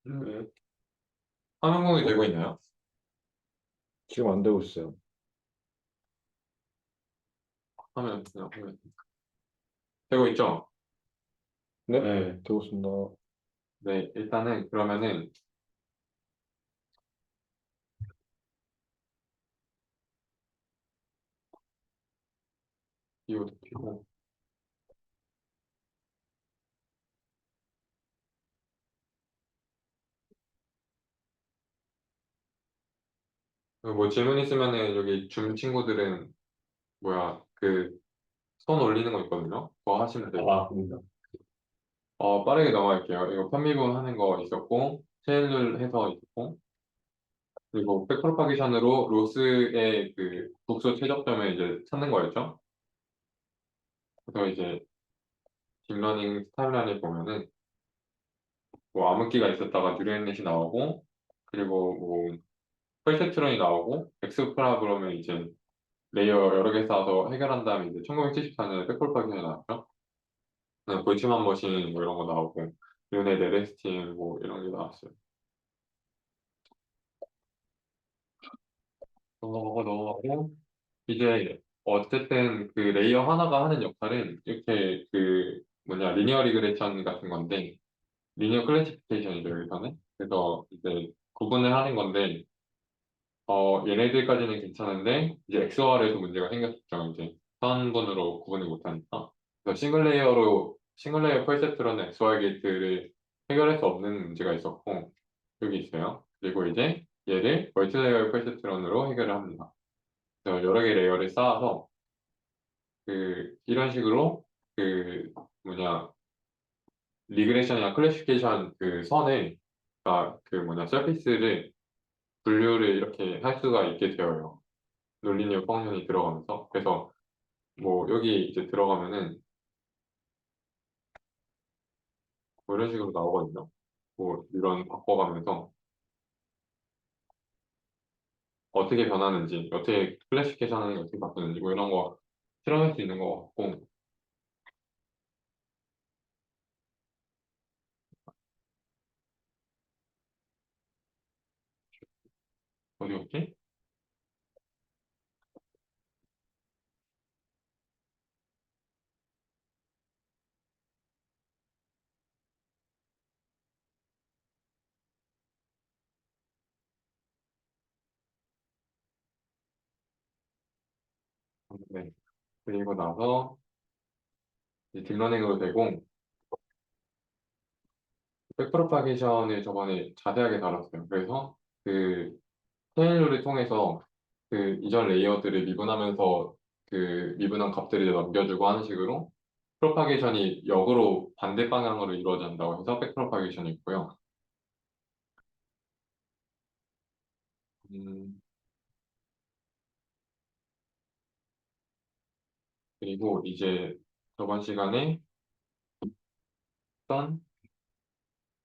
네. 화면 공유 되고 있나요? 지금 안 되고 있어요. 화면 되고 있죠? 네? 네. 되고 있습니다. 네, 일단은 그러면은 이거 켜고 뭐 질문 있으면은 여기 줌 친구들은 뭐야 그 손 올리는 거 있거든요. 그거 하시면 되고 됩니다. 빠르게 넘어갈게요. 이거 편미분 하는 거 있었고 체일을 해서 있었고 그리고 백프로파게이션으로 로스의 그 독소 최저점을 이제 찾는 거였죠. 그래서 이제 딥러닝 타임라인을 보면은 뭐 암흑기가 있었다가 뉴럴넷이 나오고 그리고 뭐 펄세트론이 나오고 엑스프라 그러면 이제 레이어 여러 개 쌓아서 해결한 다음에 이제 1974년에 백골파기가 나왔죠. 볼츠만 머신 뭐 이런 거 나오고 르네 네레스틴 뭐 이런 게 나왔어요. 넘어가고 이제 어쨌든 그 레이어 하나가 하는 역할은 이렇게 그 뭐냐 리니어 리그레션 같은 건데 리니어 클래시피케이션이죠 여기서는. 그래서 이제 구분을 하는 건데 얘네들까지는 괜찮은데 이제 XOR에서 문제가 생겼죠. 이제 선분으로 구분을 못하니까. 그래서 싱글 레이어 펄세트로는 XOR 게이트를 해결할 수 없는 문제가 있었고 여기 있어요. 그리고 이제 얘를 멀티 레이어 펄세트론으로 해결을 합니다. 그래서 여러 개 레이어를 쌓아서 그 이런 식으로 그 뭐냐 리그레션이나 클래시피케이션 그 선을 그 뭐냐 서피스를 분류를 이렇게 할 수가 있게 되어요. 논리니어 펑션이 들어가면서. 그래서 뭐 여기 이제 들어가면은 뭐 이런 식으로 나오거든요. 뭐 이런 바꿔가면서 어떻게 변하는지, 어떻게 클래시피케이션 하는 게 어떻게 바꾸는지 뭐 이런 거 실험할 수 있는 것 같고. 어디였지? 네. 그리고 나서 이제 딥러닝으로 되고 백프로파게이션을 저번에 자세하게 다뤘어요. 그래서 그 테일러를 통해서 그 이전 레이어들을 미분하면서 그 미분한 값들을 이제 넘겨주고 하는 식으로 프로파게이션이 역으로 반대 방향으로 이루어진다고 해서 백프로파게이션이 있고요. 음, 그리고 이제 저번 시간에 했던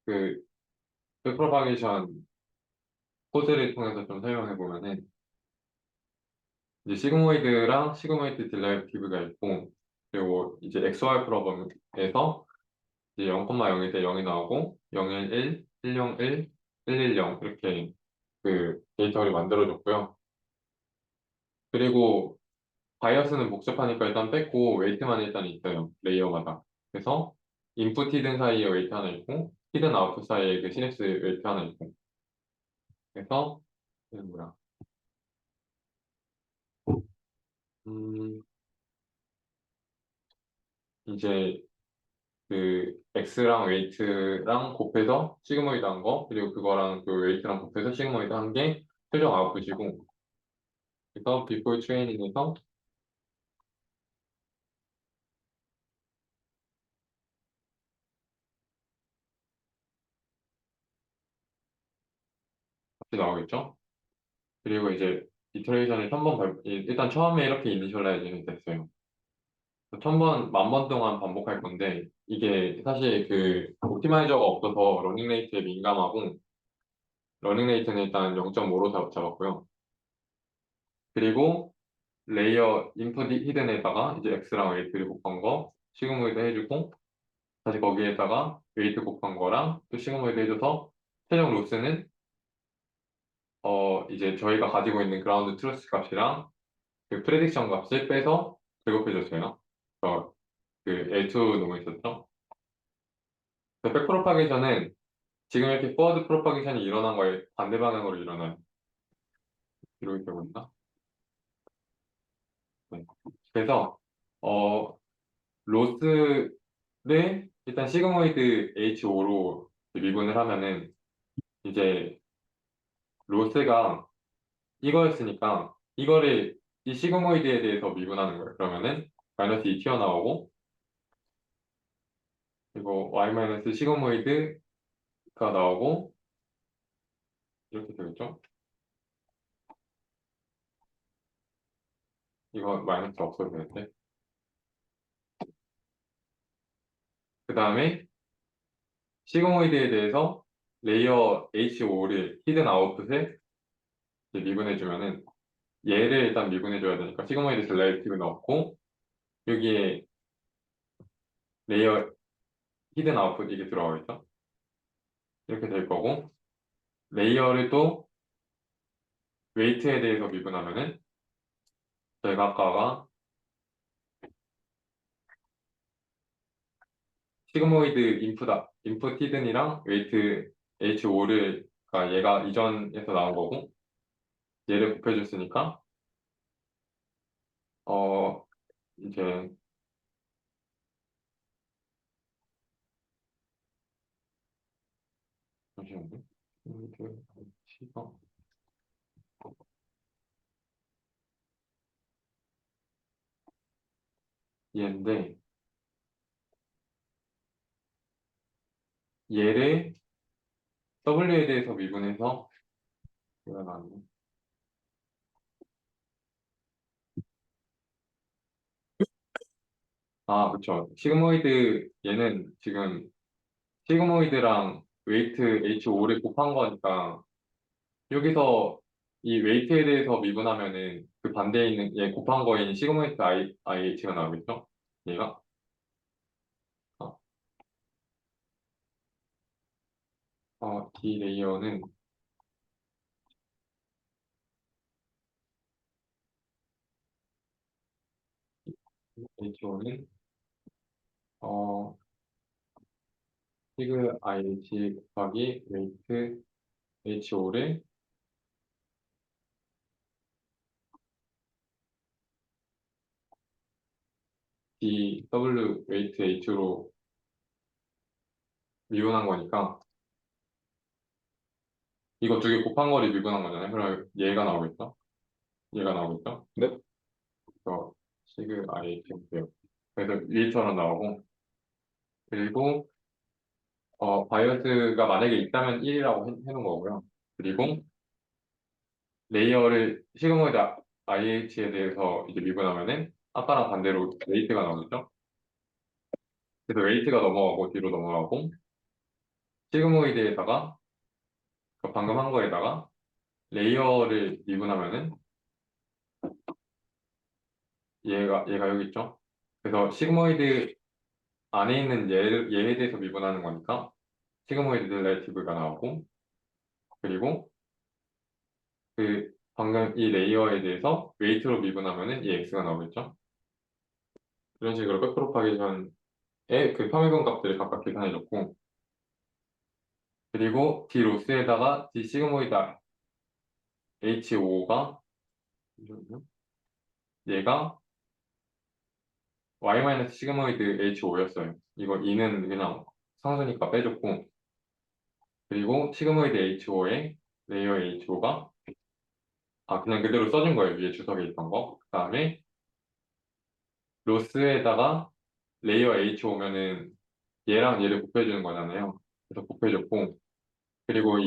그 백프로파게이션 코드를 통해서 좀 설명해 보면은 이제 시그모이드랑 시그모이드 딜라이티브가 있고 그리고 이제 XY 프로그램에서 이제 0,0일 때 0이 나오고 011, 101, 110 이렇게 그 데이터를 만들어줬고요. 그리고 바이어스는 복잡하니까 일단 뺐고 웨이트만 일단 있어요. 레이어마다. 그래서 인풋 히든 사이에 웨이트 하나 있고 히든 아웃풋 사이에 그 시냅스 웨이트 하나 있고 그래서 이게 뭐야? 음, 이제 그 X랑 웨이트랑 곱해서 시그모이드 한 거, 그리고 그거랑 그 웨이트랑 곱해서 시그모이드 한 게 최종 아웃풋이고, 그래서 비포 트레이닝에서 같이 나오겠죠? 그리고 이제 이터레이션을 1000번 일단 처음에 이렇게 이니셜라이징이 됐어요. 1000번, 10,000번 동안 반복할 건데, 이게 사실 그 옵티마이저가 없어서 러닝 레이트에 민감하고, 러닝 레이트는 일단 0.5로 잡았고요. 그리고 레이어 인풋 히든에다가 이제 X랑 웨이트를 곱한 거 시그모이드 해주고 다시 거기에다가 웨이트 곱한 거랑 또 시그모이드 해줘서 최종 로스는 이제 저희가 가지고 있는 그라운드 트루스 값이랑 그 프레딕션 값을 빼서 제곱해줬어요. 그 L2 놈이 있었죠. 그 백프로파게이션은 지금 이렇게 포워드 프로파게이션이 일어난 거에 반대 방향으로 일어나요. 이렇게 되고 있나? 네. 그래서 어 로스를 일단 시그모이드 H5로 미분을 하면은 이제 로스가 이거였으니까 이거를 이 시그모이드에 대해서 미분하는 거예요. 그러면은 마이너스 2 튀어나오고 그리고 y 마이너스 시그모이드가 나오고 이렇게 되겠죠? 이거 마이너스 없어도 되는데 그 다음에 시그모이드에 대해서 레이어 H5를 히든 아웃풋에 이제 미분해주면은 얘를 일단 미분해줘야 되니까 시그모이드 릴레이티브 넣고 여기에 레이어 히든 아웃풋 이게 들어가겠죠? 이렇게 될 거고 레이어를 또 웨이트에 대해서 미분하면은 저희가 아까가 시그모이드 인풋 히든이랑 웨이트 H5를 얘가 이전에서 나온 거고 얘를 곱해줬으니까 이제 잠시만요. 시그모이드 H가 얘인데 얘를 W에 대해서 미분해서 얘가 나왔네. 아, 그쵸. 시그모이드 얘는 지금 시그모이드랑 웨이트 H5를 곱한 거니까 여기서 이 웨이트에 대해서 미분하면은 그 반대에 있는 얘 곱한 거인 시그모이드 IH가 나오겠죠? 얘가 어, D 레이어는 H5는 어, 시그 IH 곱하기 웨이트 H5를 DW 웨이트 H로 미분한 거니까 이거 두 개 곱한 거를 미분한 거잖아요. 그럼 얘가 나오겠죠? 얘가 나오겠죠? 네? 그래서 시그 IH 돼요. 그래서 위처럼 나오고 그리고 바이어스가 만약에 있다면 1이라고 해놓은 거고요. 그리고 레이어를 시그모이드 IH에 대해서 이제 미분하면은 아까랑 반대로 웨이트가 나오겠죠? 그래서 웨이트가 넘어가고 뒤로 넘어가고 시그모이드에다가 그 방금 한 거에다가 레이어를 미분하면은 얘가 여기 있죠? 그래서 시그모이드 안에 있는 얘에 대해서 미분하는 거니까 시그모이드 릴레이티브가 나오고 그리고 그 방금 이 레이어에 대해서 웨이트로 미분하면은 이 x가 나오겠죠? 이런 식으로 백프로파게이션의 그 평균 값들을 각각 계산해줬고 그리고 d 로스에다가 d 시그모이드 h5가 얘가 y 시그모이드 h5였어요. 이거 2는 그냥 상수니까 빼줬고 그리고 시그모이드 h5에 레이어 h5가 그냥 그대로 써준 거예요. 위에 주석에 있던 거. 그 다음에 로스에다가 레이어 H 오면은 얘랑 얘를 곱해주는 거잖아요. 그래서 곱해줬고 그리고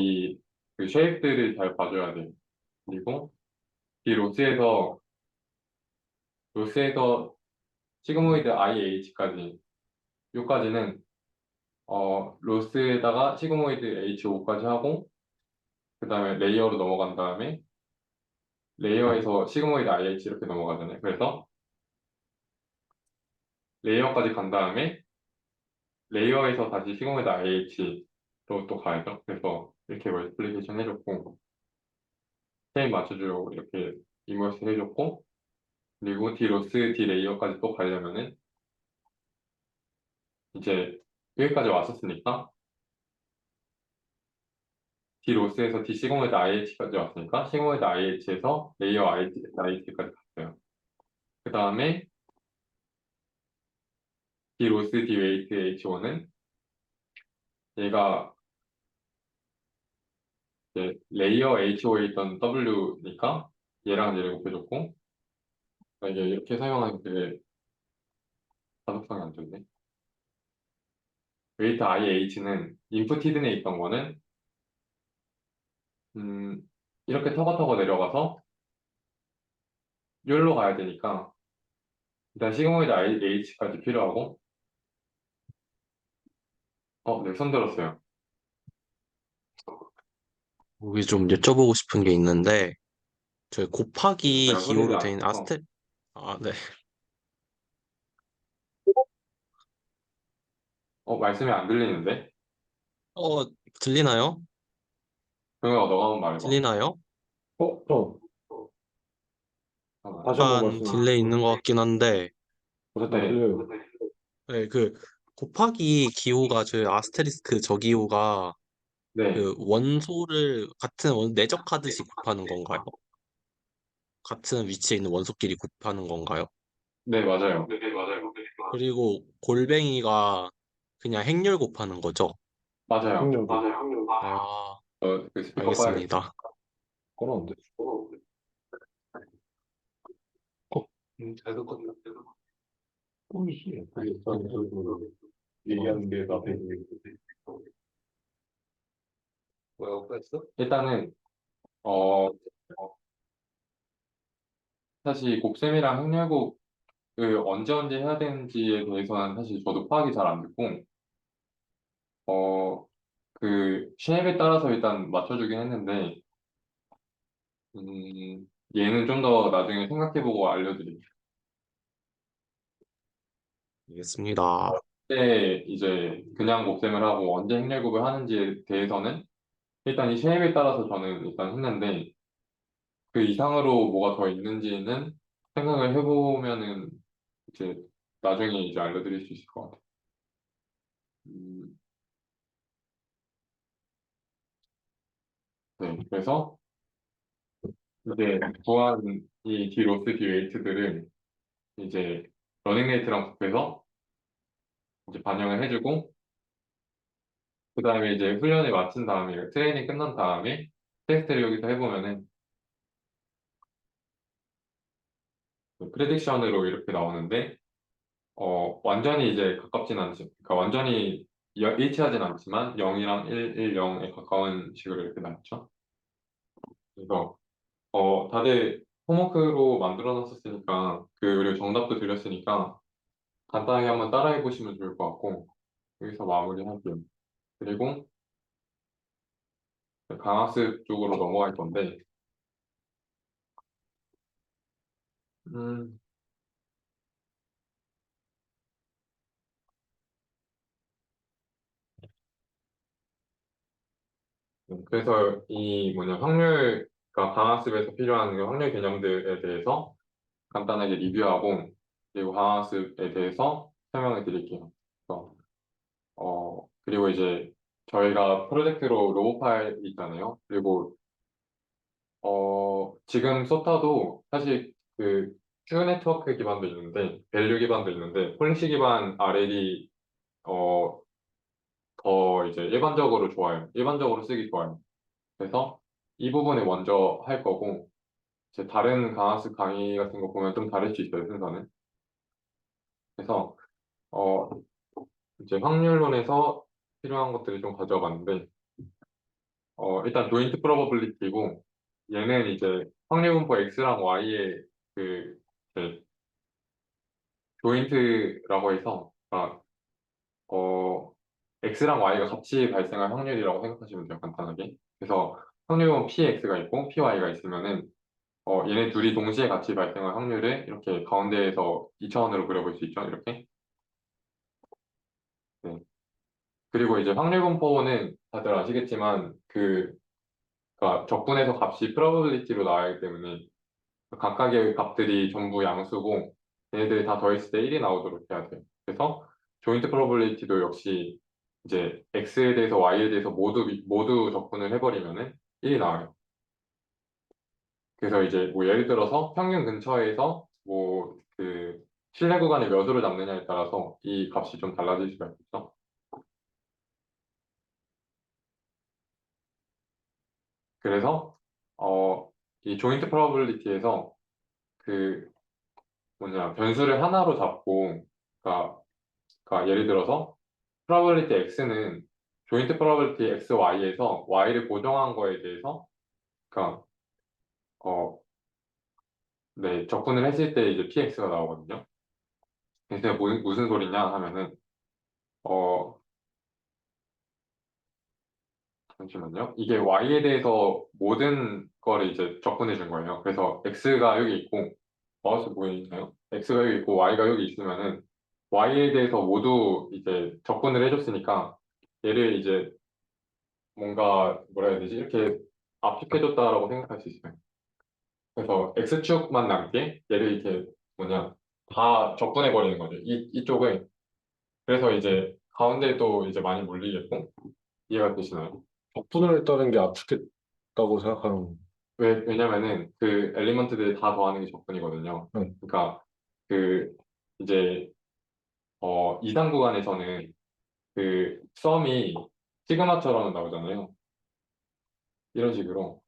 그 쉐입들을 잘 봐줘야 돼요. 그리고 이 로스에서 시그모이드 IH까지 요까지는 로스에다가 시그모이드 H5까지 하고 그 다음에 레이어로 넘어간 다음에 레이어에서 시그모이드 IH 이렇게 넘어가잖아요. 그래서 레이어까지 간 다음에 레이어에서 다시 시그모이드 IH로 또 가야죠. 그래서 이렇게 멀티플리케이션 해줬고 체인 맞춰주려고 이렇게 인버스 해줬고 그리고 D 로스 D 레이어까지 또 가려면은 이제 여기까지 왔었으니까 D 로스에서 D 시그모이드 IH까지 왔으니까 시그모이드 IH에서 레이어 IH까지 갔어요. 그 다음에 D 로스 D 웨이트 H1은 얘가 이제 레이어 HO에 있던 W니까 얘랑 얘를 곱해줬고 이게 이렇게 사용하는 게 가독성이 안 좋네. 웨이트 IH는 인풋 히든에 있던 거는 음, 이렇게 터거터거 내려가서 욜로 가야 되니까 일단 시그모이드 IH까지 필요하고 네, 손 들었어요. 여기 좀 여쭤보고 싶은 게 있는데, 저 네, 곱하기 제가 소리를 기호로 안 된 커서 네. 말씀이 안 들리는데? 어, 들리나요? 그러면 너가 한번 말해봐. 들리나요? 좀 잠깐만. 다시 한번 약간 말씀. 딜레이 있는 것 같긴 한데, 어쨌든 안 네, 들려요. 네, 그 곱하기 기호가 저 아스테리스크 저 기호가 네, 그 원소를 같은 내적하듯이 곱하는 건가요? 같은 위치에 있는 원소끼리 곱하는 건가요? 네, 맞아요. 그리고 골뱅이가 그냥 행렬 곱하는 거죠? 맞아요. 생년도 아, 그 스피커 꺼야겠다. 알겠습니다. 꺼놨는데. 잘 듣거든요. 오이씨. 얘기하는 게 나한테 뭐라고 했어? 일단은 어 사실 곡셈이랑 행렬곡을 언제 해야 되는지에 대해서는 사실 저도 파악이 잘 안 됐고 그 쉐입에 따라서 일단 맞춰주긴 했는데 얘는 좀 더 나중에 생각해보고 알려드릴게요. 알겠습니다. 때 이제 그냥 곡셈을 하고 언제 행렬곡을 하는지에 대해서는 일단 이 쉐입에 따라서 저는 일단 했는데 그 이상으로 뭐가 더 있는지는 생각을 해보면은 이제 나중에 이제 알려드릴 수 있을 것 같아요. 음, 네, 그래서 이제 구한 이 디로스 디웨이트들을 이제 러닝 레이트랑 곱해서 이제 반영을 해주고 그 다음에 이제 훈련을 마친 다음에 트레이닝 끝난 다음에 테스트를 여기서 해보면은 프레딕션으로 이렇게 나오는데 완전히 이제 가깝진 않지. 그러니까 완전히 일치하진 않지만 0이랑 1, 1, 0에 가까운 식으로 이렇게 나왔죠. 그래서 다들 홈워크로 만들어 놨었으니까 그리고 정답도 드렸으니까 간단하게 한번 따라해 보시면 좋을 것 같고 여기서 마무리할게요. 그리고 강학습 쪽으로 넘어갈 건데 음, 그래서 이 뭐냐 확률 그러니까 강학습에서 필요한 그 확률 개념들에 대해서 간단하게 리뷰하고 그리고 방학습에 대해서 설명을 드릴게요. 그래서, 그리고 이제 저희가 프로젝트로 로봇 파일 있잖아요. 그리고 지금 소타도 사실 그 Q 네트워크 기반도 있는데 밸류 기반도 있는데 폴리시 기반 RL이 어, 더 이제 일반적으로 좋아요. 일반적으로 쓰기 좋아요. 그래서 이 부분을 먼저 할 거고 이제 다른 강학습 강의 같은 거 보면 좀 다를 수 있어요, 순서는. 그래서 어, 이제 확률론에서 필요한 것들을 좀 가져봤는데, 일단 조인트 프로버빌리티고, 얘는 이제 확률 분포 X랑 Y의 그, 이제 조인트라고 해서, X랑 Y가 같이 발생할 확률이라고 생각하시면 돼요, 간단하게. 그래서 확률은 PX가 있고, PY가 있으면은, 얘네 둘이 동시에 같이 발생할 확률을 이렇게 가운데에서 2차원으로 그려볼 수 있죠, 이렇게. 네. 그리고 이제 확률 분포는 다들 아시겠지만 그러니까 적분해서 값이 probability로 나와야 하기 때문에 각각의 값들이 전부 양수고 얘네들이 다 더했을 때 1이 나오도록 해야 돼요. 그래서 조인트 프로버빌리티도 역시 이제 x에 대해서 y에 대해서 모두 적분을 해버리면은 1이 나와요. 그래서 이제 뭐 예를 들어서 평균 근처에서 뭐 그 신뢰 구간의 몇 수를 잡느냐에 따라서 이 값이 좀 달라질 수가 있죠. 그래서 이 조인트 프로버빌리티에서 그 뭐냐 변수를 하나로 잡고 그러니까, 그러니까 예를 들어서 프로버빌리티 x는 조인트 프로버빌리티 x, y에서 y를 고정한 거에 대해서 그러니까 어, 네, 적분을 했을 때 이제 px가 나오거든요. 그래서 무슨 소리냐 하면은 어, 잠시만요. 이게 y에 대해서 모든 거를 이제 적분해 준 거예요. 그래서 x가 여기 있고 마우스 보이나요? x가 여기 있고 y가 여기 있으면은 y에 대해서 모두 이제 적분을 해줬으니까 얘를 이제 뭔가 뭐라 해야 되지? 이렇게 압축해줬다라고 생각할 수 있어요. 그래서 x축만 남게 얘를 이렇게 뭐냐 다 적분해 버리는 거죠. 이쪽을 그래서 이제 가운데도 이제 많이 몰리겠고 이해가 되시나요? 적분을 했다는 게 압축했다고 생각하는. 왜냐면은 그 엘리먼트들 다 더하는 게 적분이거든요. 응. 그러니까 그 이제 이상 구간에서는 그 썸이 시그마처럼 나오잖아요. 이런 식으로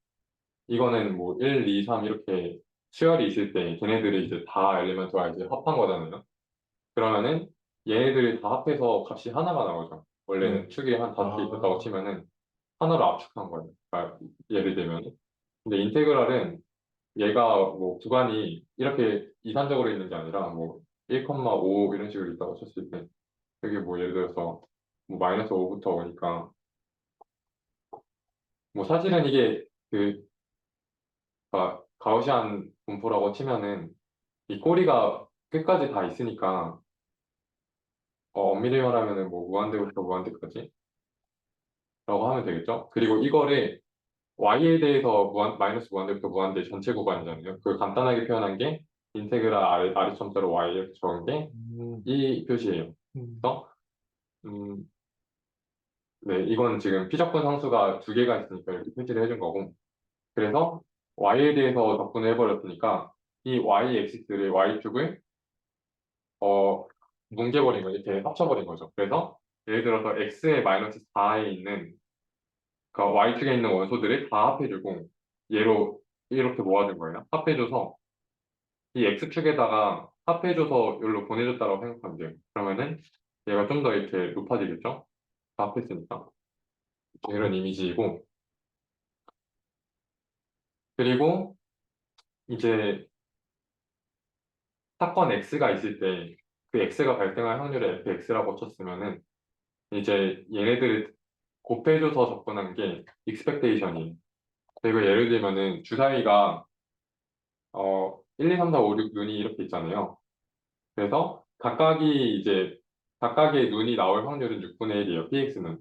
이거는 뭐 1, 2, 3 이렇게 수열이 있을 때 걔네들이 이제 다 엘리먼트와 이제 합한 거잖아요. 그러면은 얘네들이 다 합해서 값이 하나가 나오죠. 응. 원래는 축이 한 다섯 개 있었다고 아, 치면은 하나로 압축한 거예요. 그러니까 예를 들면. 근데 인테그랄은 얘가 뭐 구간이 이렇게 이산적으로 있는 게 아니라 뭐 1,5 이런 식으로 있다고 쳤을 때 여기 뭐 예를 들어서 뭐 마이너스 5부터 오니까 뭐 사실은 이게 그 가우시안 분포라고 치면은 이 꼬리가 끝까지 다 있으니까 엄밀히 말하면은 뭐 무한대부터 무한대까지 라고 하면 되겠죠. 그리고 이거를 y에 대해서 마이너스 무한대부터 무한대 전체 구간이잖아요. 그걸 간단하게 표현한 게 인테그랄 아래첨자로 y 이렇게 적은 게 음, 이 표시예요. 음. 그래서 음, 네, 이건 지금 피적분 상수가 두 개가 있으니까 이렇게 표시를 해준 거고 그래서 y에 대해서 적분을 해버렸으니까 이 y 엑시스를 y축을 어, 뭉개버린 거 이렇게 합쳐버린 거죠. 그래서 예를 들어서 x의 마이너스 4에 있는 그러니까 y축에 있는 원소들을 다 합해주고 얘로 이렇게 모아준 거예요. 합해줘서 이 x축에다가 합해줘서 여기로 보내줬다고 생각하면 돼요. 그러면은 얘가 좀 더 이렇게 높아지겠죠? 다 합했으니까. 이런 이미지이고 그리고 이제 사건 x가 있을 때 그 x가 발생할 확률을 fx라고 쳤으면은 이제 얘네들을 곱해줘서 접근한 게 expectation이에요. 그리고 예를 들면은 주사위가 1, 2, 3, 4, 5, 6 눈이 이렇게 있잖아요. 그래서 각각의 눈이 나올 확률은 6분의 1이에요. px는.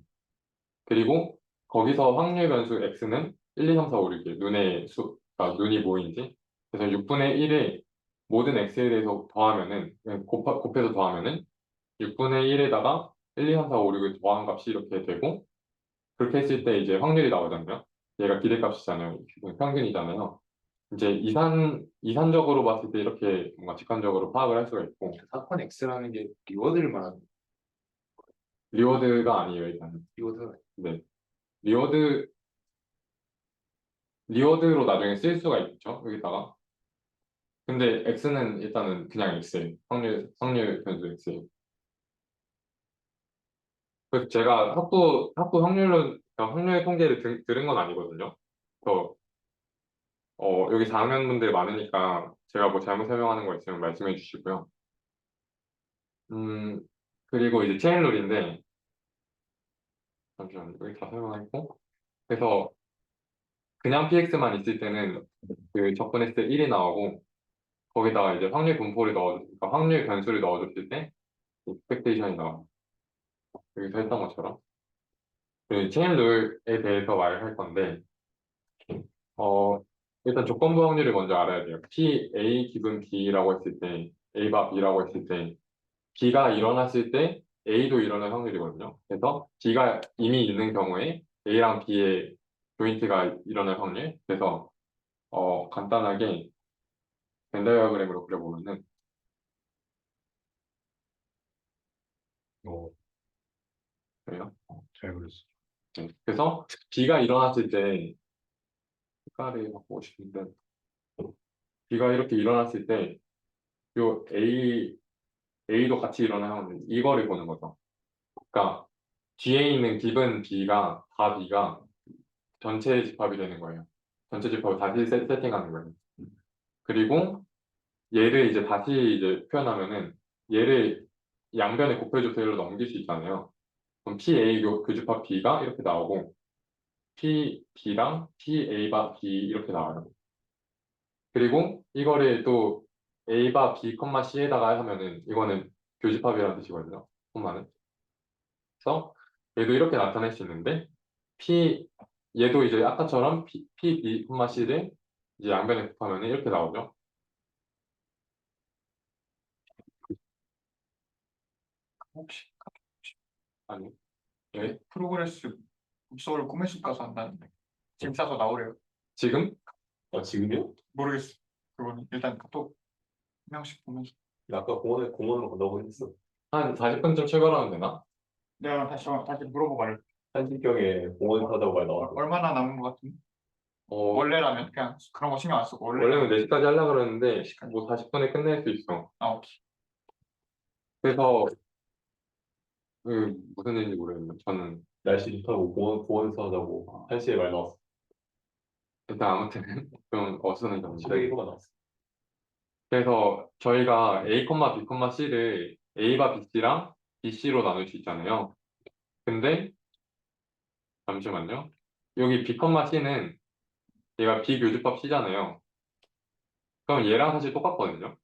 그리고 거기서 확률 변수 x는 1, 2, 3, 4, 5, 6이에요. 눈이 뭐인지. 그래서 6분의 1을 모든 x에 대해서 더하면은 그냥 곱해서 더하면은 6분의 1에다가 1, 2, 3, 4, 5, 6을 더한 값이 이렇게 되고 그렇게 했을 때 이제 확률이 나오잖아요. 얘가 기대값이잖아요. 평균이잖아요. 이제 이산적으로 봤을 때 이렇게 뭔가 직관적으로 파악을 할 수가 있고 사건 X라는 게 리워드를 말하는 리워드가 아니에요 일단은. 리워드가 네. 리워드 리워드로 나중에 쓸 수가 있죠 여기다가. 근데 x는 일단은 그냥 x예요. 확률 변수 x예요. 그래서 제가 학부 확률 통계를 들은 건 아니거든요. 그래서 여기 4학년 분들 많으니까 제가 뭐 잘못 설명하는 거 있으면 말씀해 주시고요. 음, 그리고 이제 체인룰인데 잠시만요. 여기 다 설명했고 그래서 그냥 px만 있을 때는 그 적분했을 때 1이 나오고 거기다가 이제 그러니까 확률 변수를 넣어줬을 때 expectation이 나와요. 여기서 했던 것처럼. 그 체인 룰에 대해서 말을 할 건데, 어, 일단 조건부 확률을 먼저 알아야 돼요. P, A 기분 B라고 했을 때, A가 B라고 했을 때, B가 일어났을 때 A도 일어날 확률이거든요. 그래서 B가 이미 있는 경우에 A랑 B의 조인트가 일어날 확률. 그래서 간단하게 벤 다이어그램으로 그려보면은 어, 그래요. 잘 그렸어. 네. 그래서 B가 일어났을 때 색깔을 바꾸고 싶은데 B가 이렇게 일어났을 때 요 A도 같이 일어날 확률 이거를 보는 거죠. 그러니까 뒤에 있는 기본 B가 다 B가 전체 집합이 되는 거예요. 전체 집합을 다시 세팅하는 거예요. 그리고 얘를 이제 다시 이제 표현하면은 얘를 양변에 곱해줘서 얘로 넘길 수 있잖아요. 그럼 PA 교집합 B가 이렇게 나오고 PB랑 PA바 B 이렇게 나와요. 그리고 이거를 또 A바 B, C에다가 하면은 이거는 교집합이라는 뜻이거든요. 콤마는. 그래서 얘도 이렇게 나타낼 수 있는데 P 얘도 이제 아까처럼 B, C를 이제 양변에 곱하면 이렇게 나오죠. 혹시 아니, 예? 프로그레스 입서를 꿈에서 가서 한다는데 지금 싸서 나오래요. 지금? 아, 지금요? 모르겠어. 그거는 일단 또 한 명씩 보면서 아까 공원으로 간다고 했어. 한 40분쯤 출발하면 되나? 내가 다시 물어보고 말해. 한신경에 공원 타다고 말 나왔어. 얼마나 남은 것 같은데? 어, 원래라면 그냥 그런 거 신경 안 쓰고 원래는 4시까지 하려고 그랬는데 4시까지. 뭐 40분에 끝낼 수 있어. 아 오케이. 그래서 무슨 일인지 모르겠네요. 저는 날씨 좋다고 공원에서 하자고 1시에 말 나왔어. 일단 아무튼 좀 어수선한 시각이 경우인데 이거가 나왔어. 그래서 저희가 A, B, C를 A바 BC랑 BC로 나눌 수 있잖아요. 근데 잠시만요. 여기 B, C는 얘가 비교집합 C잖아요. 그럼 얘랑 사실 똑같거든요.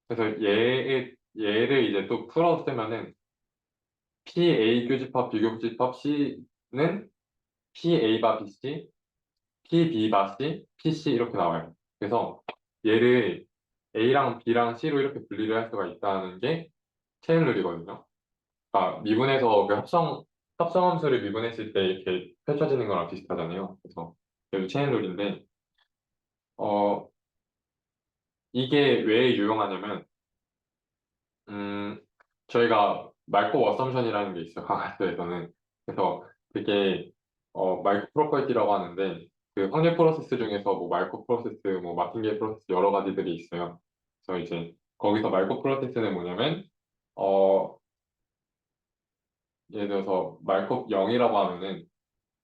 그래서 얘를 이제 또 풀어 쓰면은 PA 교집합 비교집합 C는 PA바 BC, PB바 C, PC 이렇게 나와요. 그래서 얘를 A랑 B랑 C로 이렇게 분리를 할 수가 있다는 게 체인 룰이거든요. 그러니까 미분에서 그 합성함수를 미분했을 때 이렇게 펼쳐지는 거랑 비슷하잖아요. 그래서 여기 체인 룰인데 어 이게 왜 유용하냐면 음 저희가 말코 어썸션이라는 게 있어요. 과학에서는. 그래서 그게 말코 프로퍼티라고 하는데 그 확률 프로세스 중에서 뭐 말코 프로세스, 뭐 마틴게이 프로세스 여러 가지들이 있어요. 그래서 이제 거기서 말코 프로세스는 뭐냐면 어 예를 들어서 말코 0이라고 하면은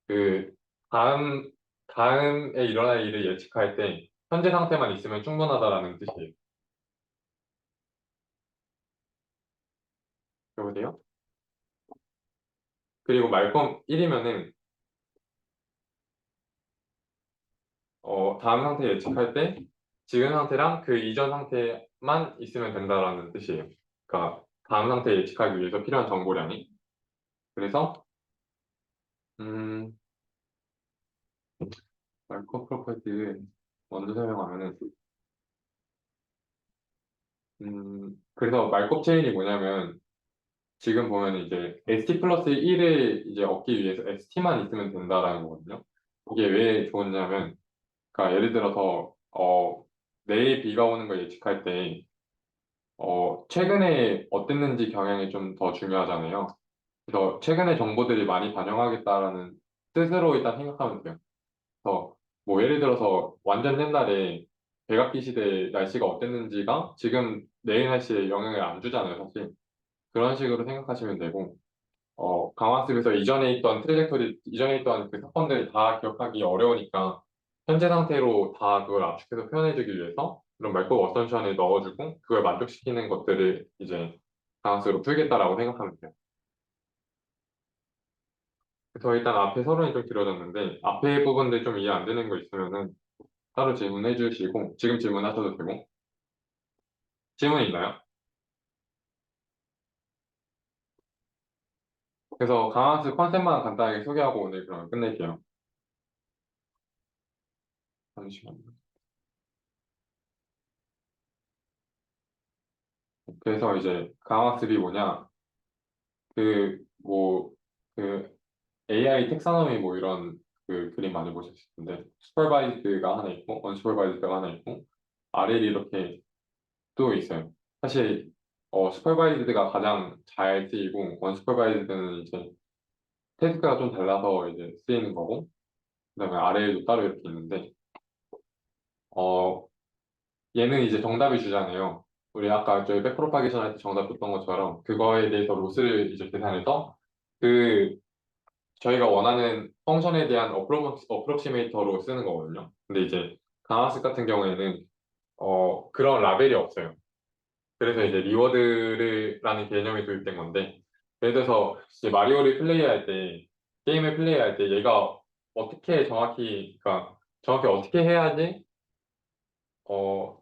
그 다음에 일어날 일을 예측할 때 현재 상태만 있으면 충분하다라는 뜻이에요. 여보세요? 그리고 말콤 1이면은 다음 상태 예측할 때 지금 상태랑 그 이전 상태만 있으면 된다라는 뜻이에요. 그러니까 다음 상태 예측하기 위해서 필요한 정보량이. 그래서 음, 말콤 프로퍼티를 먼저 설명하면은 그래서 말콤 체인이 뭐냐면 지금 보면 이제 ST 플러스 1을 이제 얻기 위해서 ST만 있으면 된다라는 거거든요. 이게 왜 좋냐면, 그러니까 예를 들어서 내일 비가 오는 걸 예측할 때 최근에 어땠는지 경향이 좀 더 중요하잖아요. 그래서 최근의 정보들이 많이 반영하겠다라는 뜻으로 일단 생각하면 돼요. 그래서 뭐 예를 들어서 완전 옛날에 백악기 시대 날씨가 어땠는지가 지금 내일 날씨에 영향을 안 주잖아요, 사실. 그런 식으로 생각하시면 되고, 강화습에서 이전에 있던 트래젝토리, 이전에 있던 그 사건들을 다 기억하기 어려우니까 현재 상태로 다 그걸 압축해서 표현해주기 위해서 그런 말고 어선션을 넣어주고 그걸 만족시키는 것들을 이제 강화습으로 풀겠다라고 생각하면 돼요. 그래서 일단 앞에 서론이 좀 길어졌는데 앞에 부분들 좀 이해 안 되는 거 있으면은 따로 질문해 주시고 지금 질문하셔도 되고 질문 있나요? 그래서 강화스 컨셉만 간단하게 소개하고 오늘 그럼 끝낼게요. 잠시만요. 그래서 이제 강화스이 뭐냐? 그, 뭐, 그 AI 텍사노미 뭐 이런 그 그림 많이 보셨을 텐데, 슈퍼바이즈드가 하나 있고, 언슈퍼바이즈드가 하나 있고, RL이 이렇게 또 있어요. 사실, 슈퍼바이즈드가 가장 잘 쓰이고, 언슈퍼바이즈드는 이제 태스크가 좀 달라서 이제 쓰이는 거고, 그다음에 RL도 따로 이렇게 있는데, 어, 얘는 이제 정답을 주잖아요. 우리 아까 저희 백프로파게이션 할 때 정답 줬던 것처럼 그거에 대해서 로스를 이제 계산해서 그 저희가 원하는 펑션에 대한 어프록시메이터로 쓰는 거거든요. 근데 이제 강하스 같은 경우에는 그런 라벨이 없어요. 그래서 이제 리워드라는 개념이 도입된 건데, 예를 들어서 이제 마리오를 플레이할 때, 게임을 플레이할 때 얘가 어떻게 정확히, 그러니까 정확히 어떻게 해야지 어,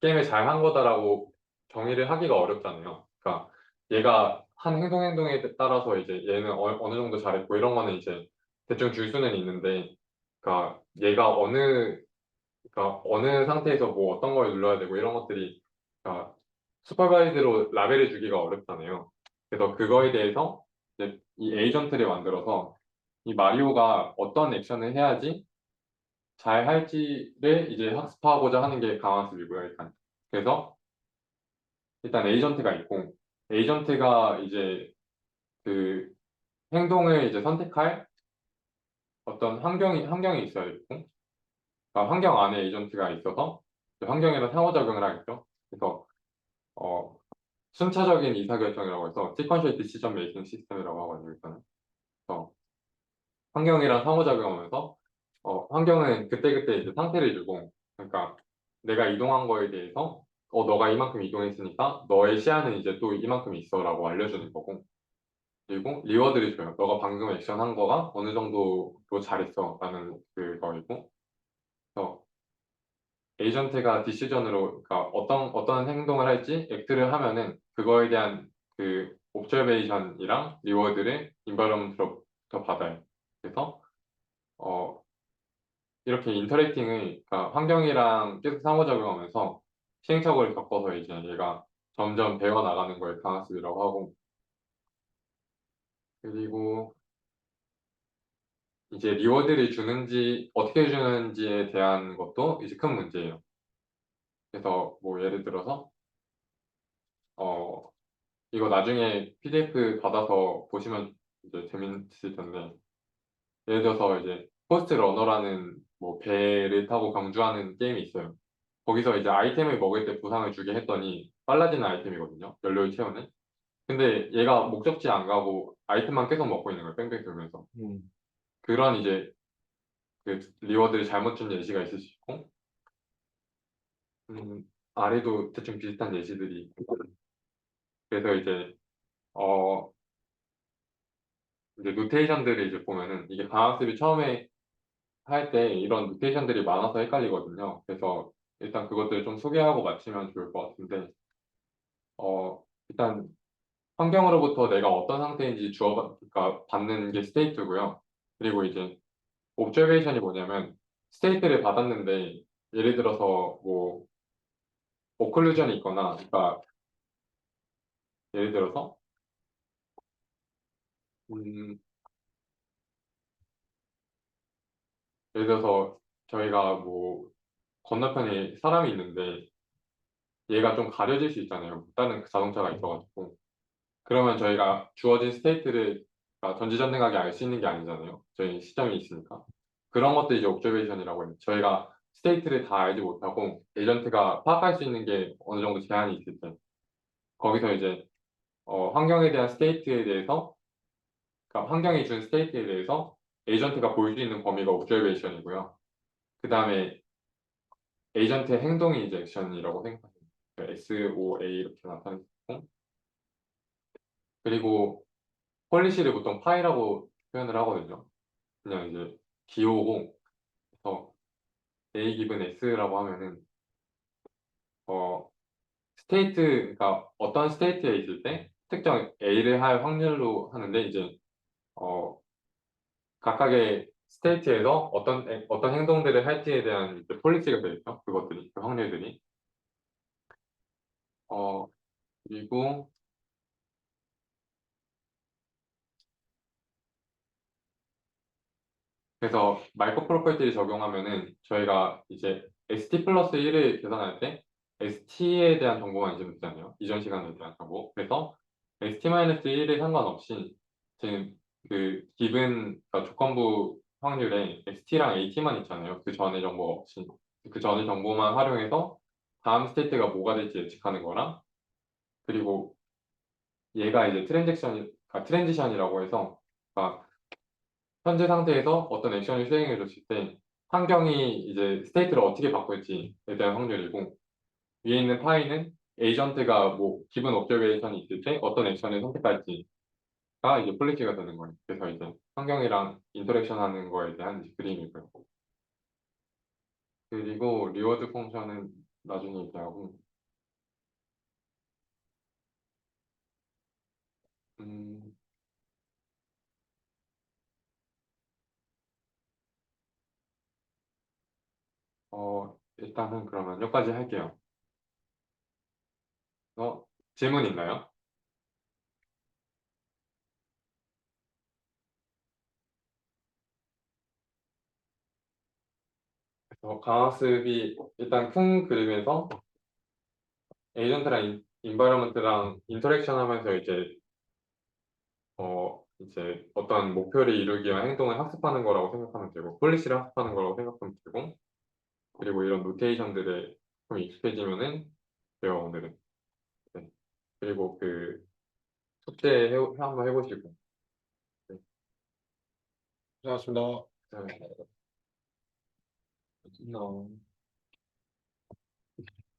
게임을 잘 한 거다라고 정의를 하기가 어렵잖아요. 그러니까 얘가 한 행동에 따라서 이제 얘는 어느 정도 잘했고 이런 거는 이제 대충 줄 수는 있는데, 그러니까 얘가 그러니까 어느 상태에서 뭐 어떤 걸 눌러야 되고 이런 것들이, 그러니까 슈퍼바이즈로 라벨을 주기가 어렵잖아요. 그래서 그거에 대해서 이제 이 에이전트를 만들어서 이 마리오가 어떤 액션을 해야지 잘 할지를 이제 학습하고자 하는 게 강화습이고요, 일단. 그래서 일단 에이전트가 있고, 에이전트가 이제 그 행동을 이제 선택할 어떤 환경이 있어야 되고, 그러니까 환경 안에 에이전트가 있어서 그 환경이랑 상호작용을 하겠죠. 그래서 어, 순차적인 의사결정이라고 해서 sequential decision making 시스템이라고 하거든요, 일단은. 그래서 환경이랑 상호작용하면서 환경은 그때그때 이제 상태를 주고, 그러니까 내가 이동한 거에 대해서 너가 이만큼 이동했으니까 너의 시야는 이제 또 이만큼 있어라고 알려주는 거고, 그리고 리워드를 줘요. 너가 방금 액션한 거가 어느 정도로 잘했어라는 그거이고, 그래서 에이전트가 디시전으로, 그러니까 어떤 행동을 할지 액트를 하면은 그거에 대한 그 옵저베이션이랑 리워드를 인바이러먼트로부터 받아요. 그래서 어, 이렇게 인터랙팅을, 그러니까 환경이랑 계속 상호작용하면서 시행착오를 겪어서 이제 얘가 점점 배워나가는 걸 강학습이라고 하고, 그리고 이제 리워드를 주는지 어떻게 주는지에 대한 것도 이제 큰 문제예요. 그래서 뭐 예를 들어서 어, 이거 나중에 PDF 받아서 보시면 이제 재밌을 텐데, 예를 들어서 이제 포스트 러너라는 뭐 배를 타고 경주하는 게임이 있어요. 거기서 이제 아이템을 먹을 때 부상을 주게 했더니 빨라지는 아이템이거든요. 연료를 채우는. 근데 얘가 목적지 안 가고 아이템만 계속 먹고 있는 거예요. 뺑뺑 돌면서. 음. 그런 이제 그 리워드를 잘못 준 예시가 있을 수 있고, 아래도 대충 비슷한 예시들이 있고. 그래서 어 이제 노테이션들을 이제 보면은 이게 강학습이 처음에 할 때 이런 노테이션들이 많아서 헷갈리거든요. 그래서 일단 그것들 좀 소개하고 마치면 좋을 것 같은데, 일단 환경으로부터 내가 어떤 상태인지 그러니까 받는 게 스테이트고요. 그리고 이제 옵저베이션이 뭐냐면 스테이트를 받았는데, 예를 들어서 뭐 오클루전이 있거나, 그러니까 예를 들어서 음, 예를 들어서 저희가 뭐 건너편에 사람이 있는데 얘가 좀 가려질 수 있잖아요. 다른 그 자동차가 있어가지고. 그러면 저희가 주어진 스테이트를, 그러니까 전지전능하게 알 수 있는 게 아니잖아요. 저희 시점이 있으니까. 그런 것도 이제 옵저베이션이라고 해요. 저희가 스테이트를 다 알지 못하고 에이전트가 파악할 수 있는 게 어느 정도 제한이 있을 때, 거기서 이제 환경에 대한 스테이트에 대해서, 그러니까 환경이 준 스테이트에 대해서 에이전트가 볼 수 있는 범위가 옵저베이션이고요. 그 다음에 에이전트의 행동 인젝션이라고 생각하시면 돼요. SOA 이렇게 나타내고, 그리고 폴리시를 보통 파이라고 표현을 하거든요. 그냥 이제 기호고, 그래서 A 기분 S라고 하면은 어 스테이트, 그러니까 어떤 스테이트에 있을 때 특정 A를 할 확률로 하는데 이제 각각의 스테이트에서 어떤 행동들을 할지에 대한 이제 폴리시가 되어 있죠. 그것들이 그 확률들이 그리고 그래서 마이크로 프로퍼티를 적용하면은 저희가 이제 ST 플러스 1을 계산할 때 ST에 대한 정보만 이제 묻잖아요. 이전 시간에 대한 정보. 그래서 ST-1에 상관없이 지금 그 기본 조건부 확률에 ST랑 AT만 있잖아요. 그 전에 정보 없이 그 전에 정보만 활용해서 다음 스테이트가 뭐가 될지 예측하는 거랑 그리고 얘가 이제 트랜지션이라고 해서 그러니까 현재 상태에서 어떤 액션을 수행해 줬을 때 환경이 이제 스테이트를 어떻게 바꿀지에 대한 확률이고 위에 있는 파이는 에이전트가 뭐 기본 옵저베이션이 있을 때 어떤 액션을 선택할지가 이제 폴리시가 되는 거예요. 그래서 이제 환경이랑 인터랙션 하는 거에 대한 이제 그림이고요. 그리고 리워드 펑션은 나중에 얘기하고 음, 일단은 그러면 여기까지 할게요. 질문 있나요? 강학습이 일단 큰 그림에서 에이전트랑 인바이러먼트랑 인터랙션 하면서 이제 어떤 목표를 이루기 위한 행동을 학습하는 거라고 생각하면 되고, 폴리시를 학습하는 거라고 생각하면 되고, 그리고 이런 노테이션들에 좀 익숙해지면은 돼요, 오늘은. 네. 그리고 그 숙제 한번 해보시고. 네. 고생하셨습니다. 네.